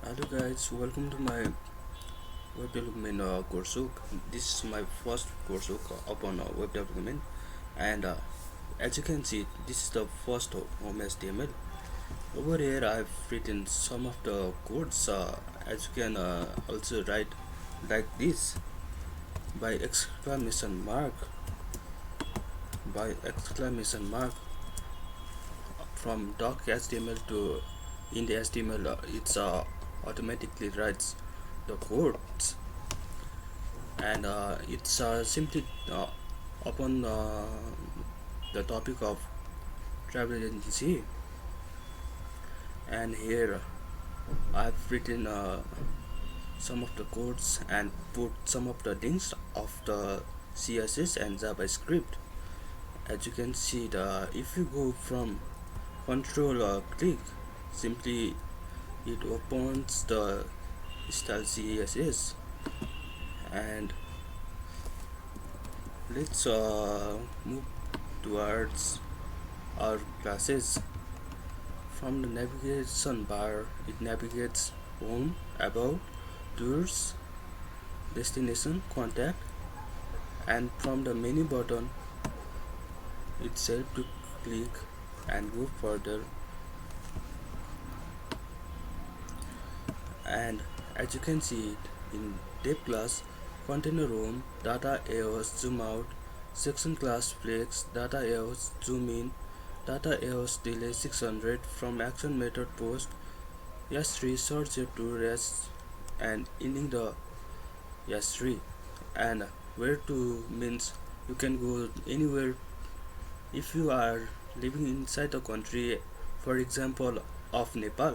Hello guys, welcome to my web development course. This is my first course upon web development, and as you can see, this is the first home HTML. Over here, I've written some of the codes. As you can also write like this by exclamation mark, by exclamation mark from doc HTML to in the HTML. It's automatically writes the codes, and it's simply upon the topic of travel agency. And here I've written some of the codes and put some of the links of the CSS and JavaScript. As you can see, if you go from control click, simply it opens the style CSS. And let's move towards our classes. From the navigation bar, it navigates home, about, tours, destination, contact, and from the menu button, it's help to click and go further. And as you can see it in dev class, container home, data AOS zoom out, section class flex, data AOS zoom in, data AOS delay 600 from action method post, S3 search to rest, and ending the S3. And where to means you can go anywhere if you are living inside the country, for example of Nepal,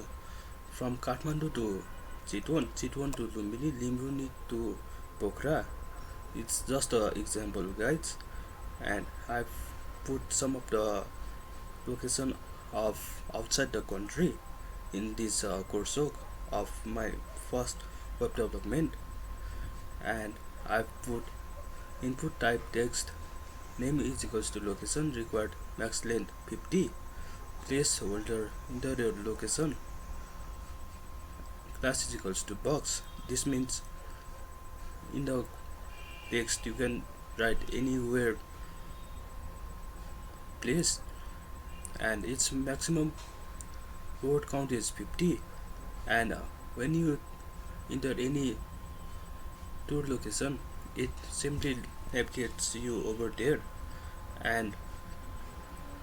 from Kathmandu to Chitwan to Lumbini, Limbuni to Pokhara. It's just an example, guys, and I've put some of the location of outside the country in this course of my first web development. And I've put input type text, name is equals to location, required max length 50, placeholder interior location, class is equals to box. This means in the text you can write anywhere place, and its maximum word count is 50. And when you enter any tour location, it simply navigates you over there. And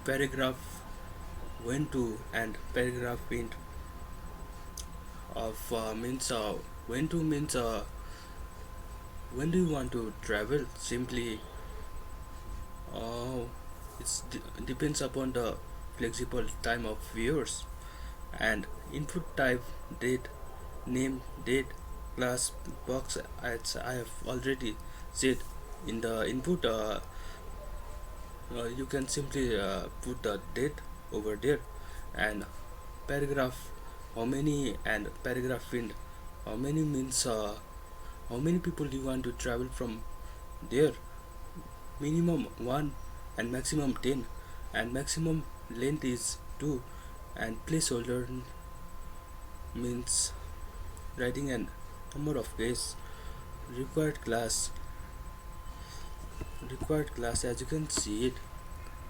paragraph when to and paragraph int of means when to means when do you want to travel. Simply uh, it depends upon the flexible time of viewers. And input type date, name, date, class, box, as I have already said in the input. You can simply put the date over there. And paragraph, how many, and paragraph int, how many means how many people you want to travel from there. Minimum 1 and maximum 10, and maximum length is 2. And placeholder means writing a number of days. Required class required class, as you can see it,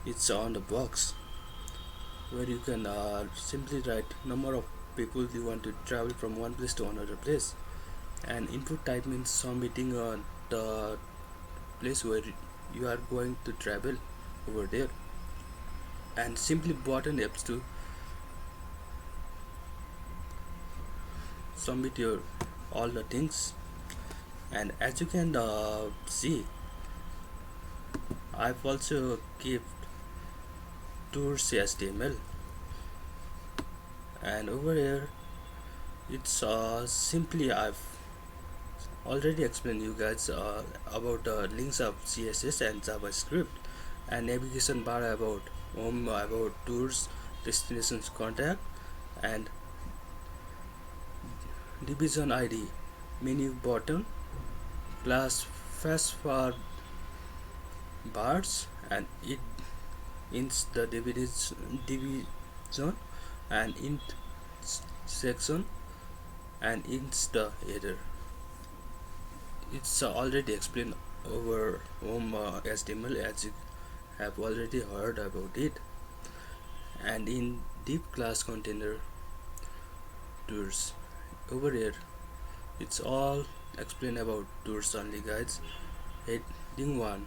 it's on the box where you can simply write number of people you want to travel from one place to another place. And input type means submitting the place where you are going to travel over there. And simply button helps to submit your all the things. And as you can see, I've also kept tours HTML, and over here it's simply I've already explained you guys about the links of CSS and JavaScript, and navigation bar about home, about tours, destinations, contact, and division ID, menu button, class fast for bars, and it int the division, and int section, and it's the header. It's already explained over home HTML, as you have already heard about it. And in deep class container tours, over here it's all explained about tours only, guys. Heading 1,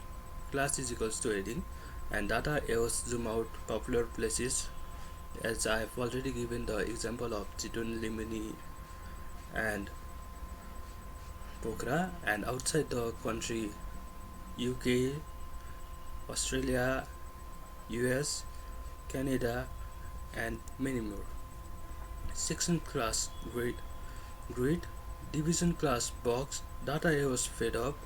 class is equals to heading, and data else zoom out popular places, as I have already given the example of Chitun, Limini and Pokhara, and outside the country UK, Australia, US, Canada, and many more. Section class grid, division class box, data was fed up,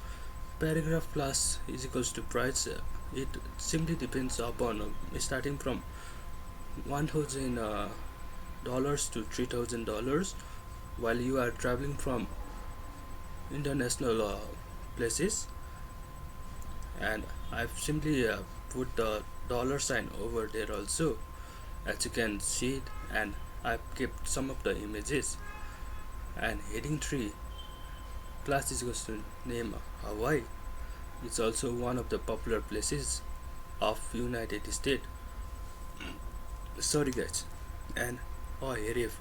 paragraph class is equals to price. It simply depends upon starting from $1,000 to $3,000 while you are traveling from international places. And I've simply put the dollar sign over there also, as you can see it, and I've kept some of the images. And heading 3, class is equals to name Hawaii. It's also one of the popular places of United States. Sorry guys. And href,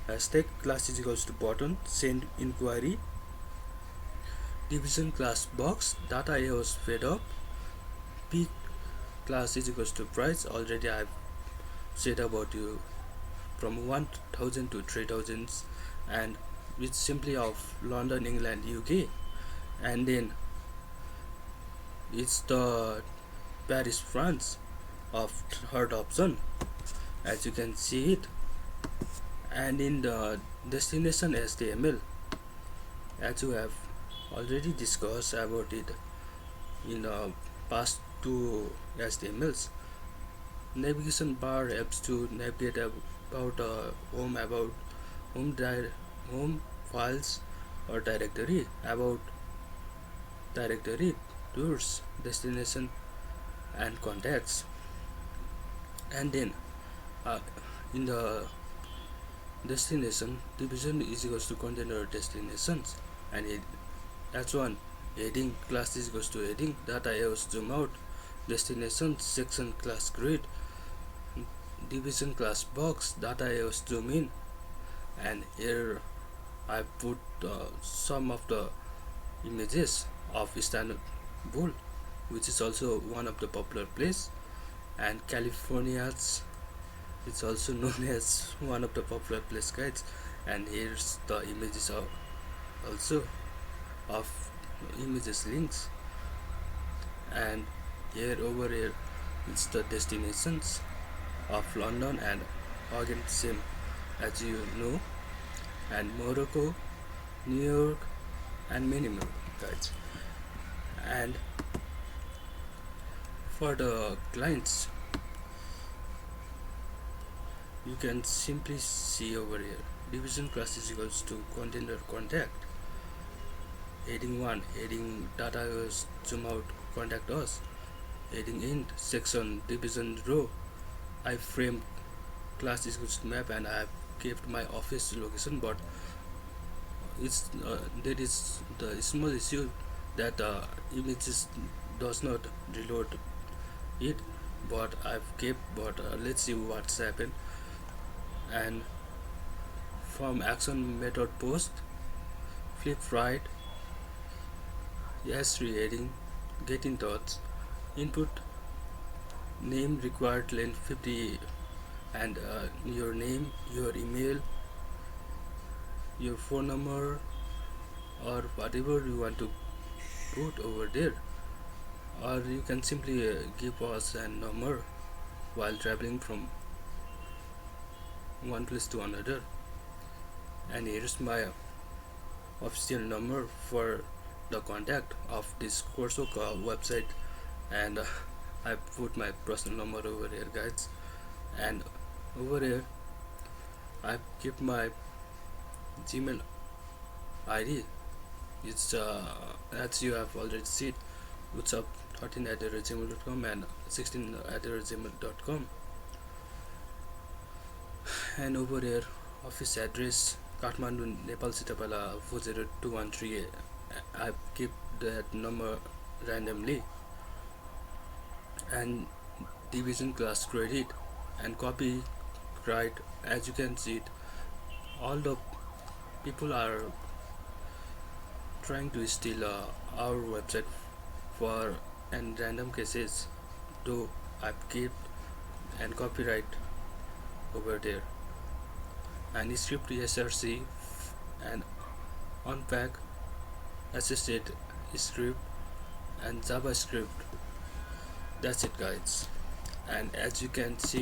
hashtag class is equals to button, send inquiry, division class box, data was fed up, p class is equals to price. Already I've said about you from 1000 to 3000, and it's simply of London, England, UK. And then it's the Paris, France of third option, as you can see it. And in the destination HTML, as you have already discussed about it in the past two HTMLs, navigation bar helps to navigate about home files or directory, about directory, tours, destination, and contacts. And then uh, in the destination, division is equals to container destinations, and that's one. Heading, class is equals to heading, data else zoom out, destination section class grid, division class box, data else zoom in. And here I put some of the images of Istanbul, which is also one of the popular place, and California's, it's also known as one of the popular place, guys. And here's the images of also of images links. And here over here it's the destinations of London, and again same as you know, and Morocco, New York, and many more, guys. And for the clients, you can simply see over here, division class is equals to container contact, heading 1, heading data is zoom out contact us, heading int section division row, I framed class is equals to map, and I have kept my office location, but it's there is the small issue that images does not reload it, but I've kept. But let's see what's happened. And from action method post, flip right, S3 heading, get in touch, input name required length 50, and your name, your email, your phone number, or whatever you want to put over there, or you can simply give us a number while traveling from one place to another. And here's my official number for the contact of this Coursera website, and I put my personal number over here, guys. And over here I keep my Gmail ID. It's as you have already seen, what's up 13@gmail.com and 16@gmail.com. And over here office address Kathmandu Nepal Sitapala 40213. I've kept that number randomly, and division class credit and copyright. As you can see it, all the people are trying to steal our website for and random cases, though I've kept and copyright over there, and script src and unpack assisted script and javascript. That's it guys, and as you can see